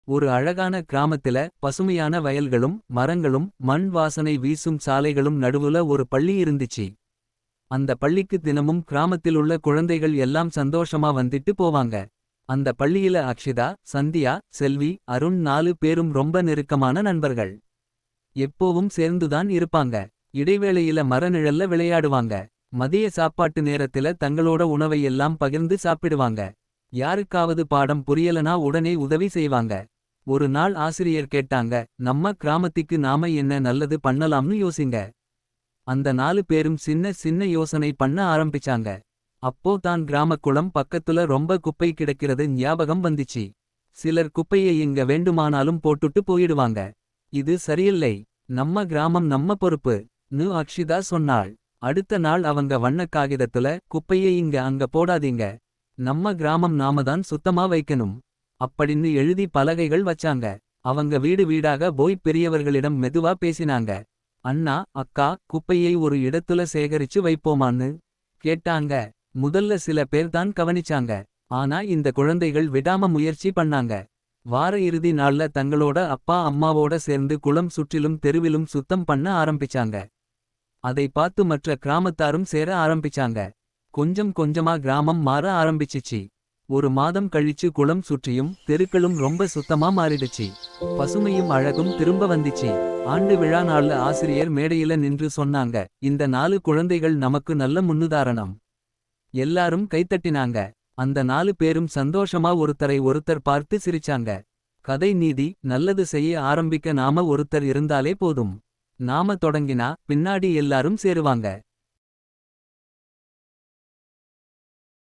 ஒரு அழகான கிராமத்தில பசுமையான வயல்களும் மரங்களும் மண் வாசனை வீசும் சாலைகளும் நடுவுல ஒரு பள்ளி இருந்துச்சு. அந்த பள்ளிக்கு தினமும் கிராமத்திலுள்ள குழந்தைகள் எல்லாம் சந்தோஷமா வந்துட்டு போவாங்க. அந்த பள்ளியில அக்ஷிதா, சந்தியா, செல்வி, அருண் 4 பேரும் ரொம்ப நெருக்கமான நண்பர்கள். எப்போவும் சேர்ந்துதான் இருப்பாங்க. இடைவேளையில மரநிழல்ல விளையாடுவாங்க. மதிய சாப்பாட்டு நேரத்தில தங்களோட உணவை எல்லாம் பகிர்ந்து சாப்பிடுவாங்க. யாருக்காவது பாடம் புரியலனா உடனே உதவி செய்வாங்க. ஒரு நாள் ஆசிரியர் கேட்டாங்க, நம்ம கிராமத்திக்கு நாம என்ன நல்லது பண்ணலாம்னு யோசிங்க. அந்த 4 பேரும் சின்ன சின்ன யோசனை பண்ண ஆரம்பிச்சாங்க. அப்போ தான் கிராமக்குளம் பக்கத்துல ரொம்ப குப்பை கிடக்கிறது ஞாபகம் வந்துச்சு. சிலர் குப்பையை எங்க வேண்டுமானாலும் போட்டுட்டு போயிடுவாங்க. இது சரியில்லை. நம்ம கிராமம் நம்ம பொறுப்பு னு அக்ஷிதா சொன்னாள். அடுத்த நாள் அவங்க வண்ணக் காகிதத்துல குப்பையை இங்க அங்க போடாதீங்க. நம்ம கிராமம் நாம தான் சுத்தமா வைக்கணும் அப்படின்னு எழுதி பலகைகள் வச்சாங்க. அவங்க வீடு வீடாக போய் பெரியவர்களிடம் மெதுவா பேசினாங்க. அண்ணா அக்கா குப்பையை ஒரு இடத்துல சேகரிச்சு வைப்போமான்னு கேட்டாங்க. முதல்ல சில பேர் தான் கவனிச்சாங்க. ஆனா இந்த குழந்தைகள் விடாம முயற்சி பண்ணாங்க. வார இறுதி நாள்ல தங்களோட அப்பா அம்மாவோட சேர்ந்து குளம் சுற்றிலும் தெருவிலும் சுத்தம் பண்ண ஆரம்பிச்சாங்க. அதை பார்த்து மற்ற கிராமத்தாரும் சேர ஆரம்பிச்சாங்க. கொஞ்சம் கொஞ்சமா கிராமம் மாற ஆரம்பிச்சிச்சு. ஒரு மாதம் கழிச்சு குளம் சுற்றியும் தெருக்களும் ரொம்ப சுத்தமா மாறிடுச்சு. பசுமையும் அழகும் திரும்ப வந்துச்சு. ஆண்டு விழா நாள்ல ஆசிரியர் மேடையில நின்று சொன்னாங்க, இந்த 4 குழந்தைகள் நமக்கு நல்ல முன்னுதாரணம். எல்லாரும் கைத்தட்டினாங்க. அந்த 4 பேரும் சந்தோஷமா ஒருத்தரை ஒருத்தர் பார்த்து சிரிச்சாங்க. கதை நீதி: நல்லது செய்ய ஆரம்பிக்க நாம ஒருத்தர் இருந்தாலே போதும். நாம தொடங்கினா பின்னாடி எல்லாரும் சேருவாங்க.